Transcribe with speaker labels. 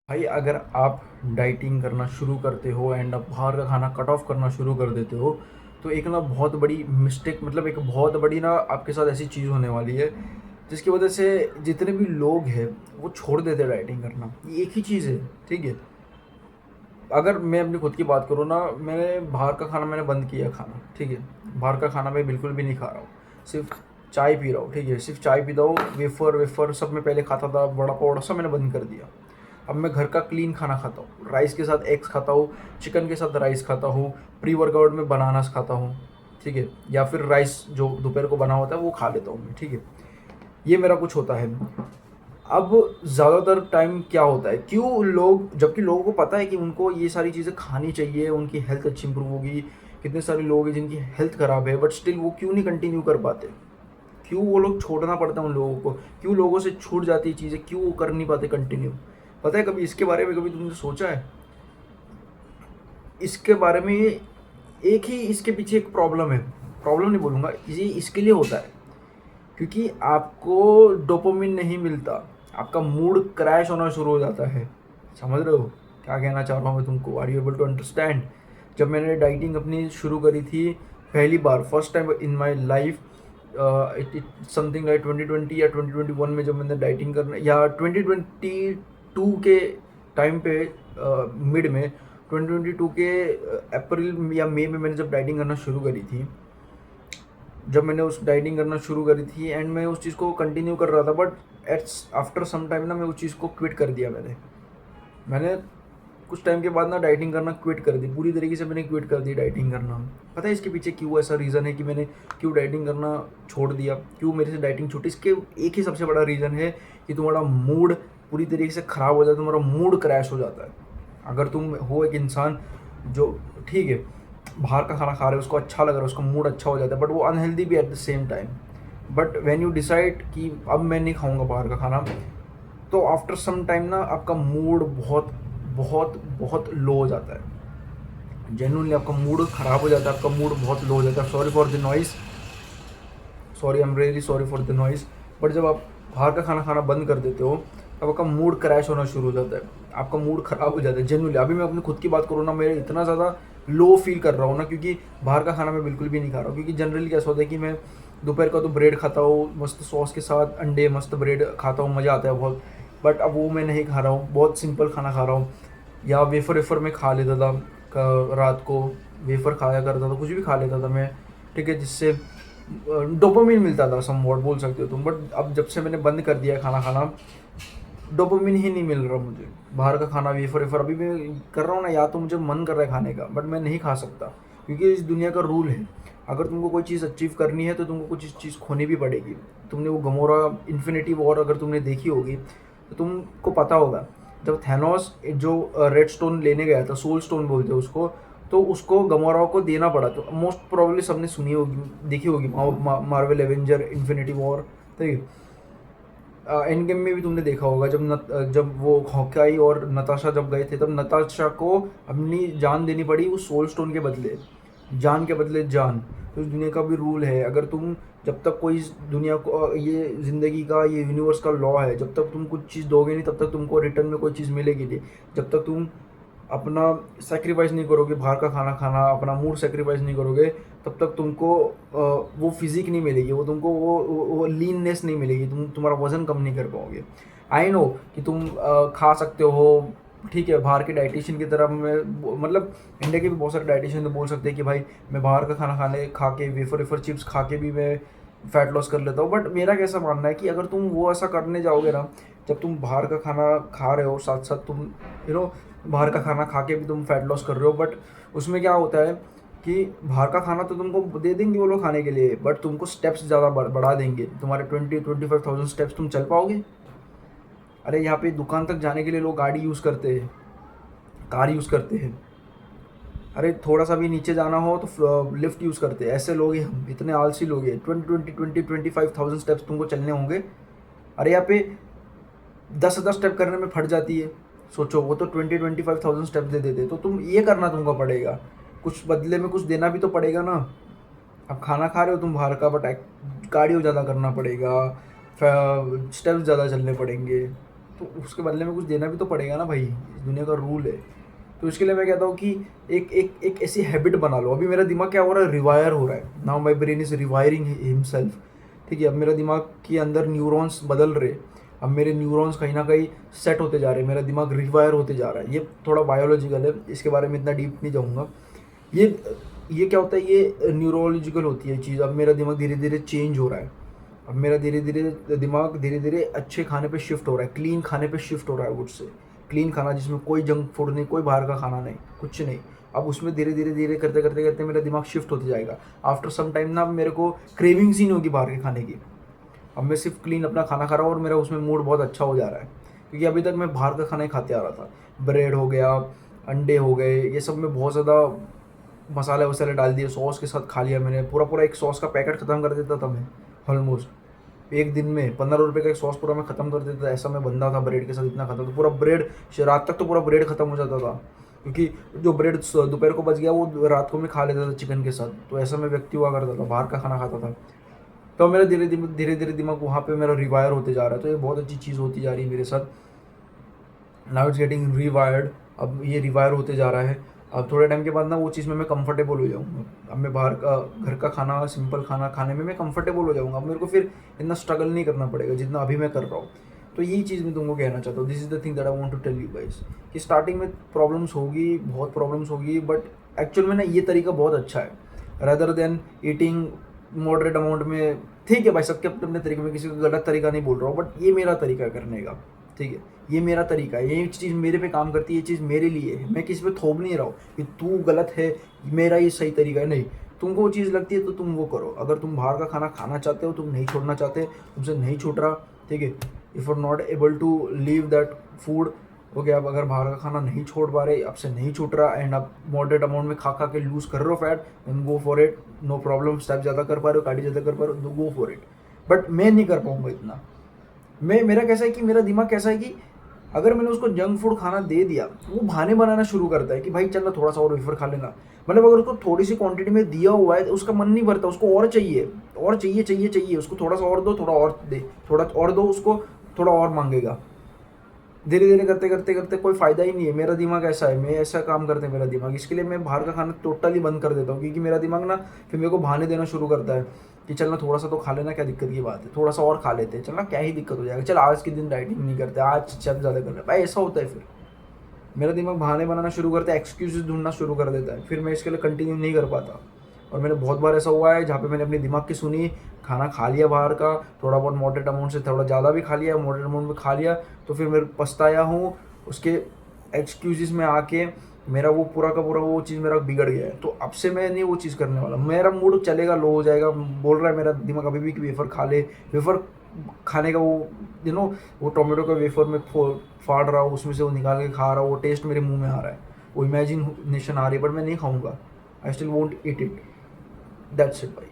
Speaker 1: भाई अगर आप डाइटिंग करना शुरू करते हो एंड आप बाहर का खाना कट ऑफ करना शुरू कर देते हो तो एक ना बहुत बड़ी मिस्टेक मतलब एक बहुत बड़ी ना आपके साथ ऐसी चीज़ होने वाली है जिसकी वजह से जितने भी लोग हैं वो छोड़ देते हैं डाइटिंग करना। ये एक ही चीज़ है, ठीक है। अगर मैं अपनी खुद की बात करूँ ना, मैंने बाहर का खाना मैंने बंद किया खाना, ठीक है। बाहर का खाना मैं बिल्कुल भी नहीं खा रहा हूँ, सिर्फ चाय पी रहा हूँ, ठीक है। सिर्फ चाय पीता हूँ, वेफ़र वेफ़र सब मैं पहले खाता था, वड़ा पाव सब मैंने बंद कर दिया। अब मैं घर का क्लीन खाना खाता हूँ, राइस के साथ एग्स खाता हूँ, चिकन के साथ राइस खाता हूँ, प्री वर्कआउट में बनानास खाता हूँ, ठीक है। या फिर राइस जो दोपहर को बना होता है वो खा लेता हूँ मैं, ठीक है। ये मेरा कुछ होता है। अब ज़्यादातर टाइम क्या होता है, क्यों लोग, जबकि लोगों को पता है कि उनको ये सारी चीज़ें खानी चाहिए, उनकी हेल्थ अच्छी इंप्रूव होगी, कितने सारे लोग हैं जिनकी हेल्थ ख़राब है, बट स्टिल वो क्यों नहीं कंटिन्यू कर पाते? क्यों वो लोग छोड़ना पड़ता है उन लोगों को? क्यों लोगों से छूट जाती है चीज़ें, क्यों वो कर नहीं पाते कंटिन्यू? पता है कभी इसके बारे में कभी तुमने सोचा है? इसके बारे में एक ही इसके पीछे एक प्रॉब्लम है, प्रॉब्लम नहीं बोलूँगा, ये इसके लिए होता है क्योंकि आपको डोपामिन नहीं मिलता, आपका मूड क्रैश होना शुरू हो जाता है। समझ रहे हो क्या कहना चाह रहा हूँ मैं तुमको? Are you able to understand? जब मैंने डाइटिंग अपनी शुरू करी थी पहली बार, first time in my life, it something like 2020 या 2021 में जब मैंने डाइटिंग करना, या 2022 के टाइम पे, मिड में 2022 के अप्रैल या मई में मैंने जब डाइटिंग करना शुरू करी थी, जब मैंने उस डाइटिंग करना शुरू करी थी एंड मैं उस चीज़ को कंटिन्यू कर रहा था, बट एट्स आफ्टर सम टाइम ना मैं उस चीज़ को क्विट कर दिया। मैंने कुछ टाइम के बाद ना डाइटिंग करना क्विट कर दी, पूरी तरीके से मैंने क्विट कर दी डाइटिंग करना। पता है इसके पीछे क्यों ऐसा रीज़न है कि मैंने क्यों डाइटिंग करना छोड़ दिया, क्यों मेरे से डाइटिंग छूटी? इसके एक ही सबसे बड़ा रीज़न है कि तुम्हारा मूड पूरी तरीके से ख़राब हो जाता है, तुम्हारा मूड क्रैश हो जाता है। अगर तुम हो एक इंसान जो, ठीक है, बाहर का खाना खा रहे हो, उसको अच्छा लग रहा है, उसका मूड अच्छा हो जाता है, बट वो अनहेल्दी भी at the same time. But when you decide कि अब मैं नहीं खाऊंगा बाहर का खाना, तो आफ्टर सम टाइम ना आपका मूड बहुत बहुत बहुत लो हो जाता है। जेन्युइनली आपका मूड ख़राब हो जाता है, आपका मूड बहुत लो हो जाता है। Sorry for the noise, sorry, I am really sorry for the noise. But जब आप बाहर का खाना खाना बंद कर देते हो तब आपका मूड क्रैश होना शुरू हो जाता है, आपका मूड ख़राब हो जाता है। जेन्युइनली अभी मैं अपनी खुद की बात करूँ ना, मैं इतना ज़्यादा लो फील कर रहा हूँ ना, क्योंकि बाहर का खाना मैं बिल्कुल भी नहीं खा रहा हूँ। क्योंकि जनरली कैसा होता है कि मैं दोपहर का तो ब्रेड खाता हूँ, मस्त सॉस के साथ अंडे, मस्त ब्रेड खाता हूँ, मज़ा आता है बहुत। बट अब वो मैं नहीं खा रहा हूँ, बहुत सिंपल खाना खा रहा हूँ। या वेफ़र वेफ़र में खा लेता था, रात को वेफ़र खाया करता था, कुछ भी खा लेता था मैं, ठीक है, जिससे डोपामिन मिलता था, समवॉट बोल सकते हो तुम। बट अब जब से मैंने बंद कर दिया है खाना खाना, डोपामिन ही नहीं मिल रहा मुझे। बाहर का खाना वेफर वेफर अभी मैं कर रहा हूँ ना, या तो मुझे मन कर रहा है खाने का बट मैं नहीं खा सकता, क्योंकि इस दुनिया का रूल है, अगर तुमको कोई चीज़ अचीव करनी है तो तुमको कुछ चीज़ खोनी भी पड़ेगी। तुमने वो गमोरा इन्फिनिटी वॉर अगर तुमने देखी होगी तो तुमको पता होगा, जब थैनोस जो रेड स्टोन लेने गया था, सोल स्टोन बोलते हैं उसको, तो उसको गमोरा को देना पड़ा। तो मोस्ट प्रोबेबली सबने सुनी होगी, देखी होगी, मार्वल एवेंजर इन्फिनिटी वॉर, ठीक है। एंड गेम में भी तुमने देखा होगा, जब वो हॉकाई और नताशा जब गए थे, तब नताशा को अपनी जान देनी पड़ी उस सोल स्टोन के बदले, जान के बदले जान। तो इस दुनिया का भी रूल है, अगर तुम, जब तक कोई इस दुनिया को, ये ज़िंदगी का, ये यूनिवर्स का लॉ है, जब तक तुम कुछ चीज़ दोगे नहीं तब तक तुमको रिटर्न में कोई चीज़ मिलेगी नहीं। जब तक तुम अपना सेक्रीफाइस नहीं करोगे, बाहर का खाना खाना, अपना मूड सेक्रीफाइस नहीं करोगे, तब तक तुमको वो फिज़िक नहीं मिलेगी, वो तुमको वो लीननेस नहीं मिलेगी, तुम्हारा वज़न कम नहीं कर पाओगे। आई नो कि तुम खा सकते हो, ठीक है, बाहर के डाइटिशियन की तरह मैं मतलब इंडिया के भी बहुत सारे डाइटिशियन तो बोल सकते हैं कि भाई मैं बाहर का खाना खाने खा के, वेफर वेफर चिप्स खा के भी मैं फ़ैट लॉस कर लेता हूँ। बट मेरा कैसा मानना है कि अगर तुम वो ऐसा करने जाओगे ना, जब तुम बाहर का खाना खा रहे हो, साथ साथ तुम यू नो बाहर का खाना खा के भी तुम फैट लॉस कर रहे हो, बट उसमें क्या होता है कि बाहर का खाना तो तुमको दे देंगे वो लोग खाने के लिए, बट तुमको स्टेप्स ज़्यादा बढ़ा देंगे, तुम्हारे 20-25,000 स्टेप्स तुम चल पाओगे? अरे यहाँ पे दुकान तक जाने के लिए लोग गाड़ी यूज़ करते हैं, कार यूज़ करते हैं। अरे थोड़ा सा भी नीचे जाना हो तो लिफ्ट यूज़ करते हैं। ऐसे लोग हैं हम, इतने आलसी लोग हैं। 25,000 स्टेप्स तुमको चलने होंगे। अरे यहाँ पे 10,000 स्टेप करने में फट जाती है। सोचो, वो तो 25,000 स्टेप दे देते, तो तुम ये करना तुमको पड़ेगा, कुछ बदले में कुछ देना भी तो पड़ेगा ना। अब खाना खा रहे हो तुम बाहर का, बट कार्डियो ज़्यादा करना पड़ेगा, स्टेप्स ज़्यादा चलने पड़ेंगे, तो उसके बदले में कुछ देना भी तो पड़ेगा ना भाई, इस दुनिया का रूल है। तो इसके लिए मैं कहता हूँ कि एक ऐसी हैबिट बना लो। अभी मेरा दिमाग क्या हो रहा है, रिवायर हो रहा है, now my brain is rewiring himself. ठीक है, अब मेरा दिमाग के अंदर न्यूरॉन्स बदल रहे, अब मेरे न्यूरॉन्स कहीं ना कहीं सेट होते जा रहे हैं, मेरा दिमाग रिवायर होते जा रहा है। ये थोड़ा बायोलॉजिकल है, इसके बारे में इतना डीप नहीं जाऊँगा। ये ये क्या होता है, ये न्यूरोलॉजिकल होती है चीज़। अब मेरा दिमाग धीरे धीरे चेंज हो रहा है, अब मेरा धीरे धीरे दिमाग धीरे धीरे अच्छे खाने पे शिफ्ट हो रहा है, क्लीन खाने पे शिफ्ट हो रहा है वुड से। क्लीन खाना जिसमें कोई जंक फूड नहीं, कोई बाहर का खाना नहीं, कुछ नहीं। अब उसमें धीरे धीरे धीरे करते करते करते मेरा दिमाग शिफ्ट होते जाएगा। आफ्टर सम टाइम ना मेरे को क्रेविंग्स ही नहीं होगी बाहर के खाने की। अब मैं सिर्फ क्लीन अपना खाना खा रहा हूँ और मेरा उसमें मूड बहुत अच्छा हो जा रहा है, क्योंकि अभी तक मैं बाहर का खाना ही खाते आ रहा था। ब्रेड हो गया, अंडे हो गए, ये सब में बहुत ज़्यादा मसाले वसाले डाल दिए, सॉस के साथ खा लिया मैंने। पूरा पूरा एक सॉस का पैकेट ख़त्म कर देता था मैं ऑलमोस्ट एक दिन में। 15 रुपये का एक सॉस पूरा मैं ख़त्म कर देता था, ऐसा मैं बंदा था ब्रेड के साथ, इतना खाता था। पूरा ब्रेड रात तक तो पूरा ब्रेड ख़त्म हो जाता था, क्योंकि जो ब्रेड दोपहर को बच गया वो रात को मैं खा लेता था चिकन के साथ। तो ऐसा मैं व्यक्ति हुआ करता था, बाहर का खाना खाता था। तो मेरा धीरे धीरे धीरे दिमाग वहाँ पे मेरा रिवायर होते जा रहा है। तो ये बहुत अच्छी चीज़ होती जा रही है मेरे साथ। नाउ इट्स गेटिंग रिवायर्ड, अब ये रिवायर होते जा रहा है। अब थोड़े टाइम के बाद ना वो चीज़ में मैं कंफर्टेबल हो जाऊँगा। अब मैं बाहर का घर का खाना, सिंपल खाना खाने में मैं कंफर्टेबल हो जाऊँगा। अब मेरे को फिर इतना स्ट्रगल नहीं करना पड़ेगा जितना अभी मैं कर रहा हूँ। तो यही चीज़ मैं तुमको कहना चाहता हूँ। This is the thing that I want to tell you guys, कि स्टार्टिंग में प्रॉब्लम्स होगी, बहुत प्रॉब्लम्स होगी, बट एक्चुअल में ना ये तरीका बहुत अच्छा है rather than eating moderate amount में। ठीक है भाई, सबके अपने अपने तरीके में, किसी का गलत तरीका नहीं बोल रहा हूँ, बट ये मेरा तरीका है करने का। ठीक है, ये मेरा तरीका है, ये चीज़ मेरे पे काम करती है, ये चीज़ मेरे लिए है। मैं किसी पे थोप नहीं रहा हूँ कि तू गलत है, मेरा ये सही तरीका है। नहीं, तुमको वो चीज़ लगती है तो तुम वो करो। अगर तुम बाहर का खाना खाना चाहते हो, तुम नहीं छोड़ना चाहते, तुमसे नहीं छूट रहा, ठीक है, if are not able to leave that food, okay, आप अगर बाहर का खाना नहीं छोड़ पा रहे, आपसे नहीं छूट रहा, एंड आप मॉडरेट अमाउंट में खा खा के लूज़ कर रहे हो fat, then go for it, no problem. Step ज़्यादा कर पा रहे हो, कार्डियो ज़्यादा कर पा रहे हो, गो फॉर इट। बट मैं नहीं कर पाऊँगा इतना। मेरा कैसा है कि मेरा दिमाग कैसा है कि अगर मैंने उसको जंक फूड खाना दे दिया, वो बहाने बनाना शुरू करता है कि भाई चल ना थोड़ा सा और वेफर खा लेना। मतलब अगर उसको थोड़ी सी क्वांटिटी में दिया हुआ है तो उसका मन नहीं भरता, उसको और चाहिए, और चाहिए चाहिए चाहिए। उसको थोड़ा सा और दो, थोड़ा और दे, थोड़ा और दो, उसको थोड़ा और मांगेगा। धीरे धीरे करते करते करते कोई फ़ायदा ही नहीं है। मेरा दिमाग ऐसा है, मैं ऐसा काम करते हैं मेरा दिमाग। इसके लिए मैं बाहर का खाना टोटली बंद कर देता हूँ, क्योंकि मेरा दिमाग ना फिर मेरे को बहाने देना शुरू करता है कि चलना थोड़ा सा तो खा लेना, क्या दिक्कत की बात है, थोड़ा सा और खा लेते हैं, चलना क्या ही दिक्कत हो जाएगा, चल आज के दिन डाइटिंग नहीं करते, आज सब ज़्यादा कर रहे हैं भाई। ऐसा होता है, फिर मेरा दिमाग बहाने बनाना शुरू करता है, एक्सक्यूजेस ढूंढना शुरू कर देता है, फिर मैं इसके लिए कंटिन्यू नहीं कर पाता। और मैंने बहुत बार ऐसा हुआ है जहाँ पे मैंने अपने दिमाग की सुनी, खाना खा लिया बाहर का, थोड़ा बहुत मॉडरेट अमाउंट से थोड़ा ज़्यादा भी खा लिया, मॉडरेट अमाउंट में खा लिया, तो फिर मैं पछताया हूँ उसके एक्सक्यूजेस में आके। मेरा वो पूरा का पूरा वो चीज़ मेरा बिगड़ गया है। तो अब से मैं नहीं वो चीज़ करने वाला। मेरा मूड चलेगा, लो हो जाएगा, बोल रहा है मेरा दिमाग अभी भी कि वेफर खा ले, वेफर खाने का वो वो टोमेटो का वेफर में फाड़ रहा हूँ, उसमें से वो निकाल के खा रहा हूँ, वो टेस्ट मेरे मुंह में आ रहा है, वो इमेजिनेशन आ रही है, बट मैं नहीं खाऊंगा। I still won't eat it, that's it भाई।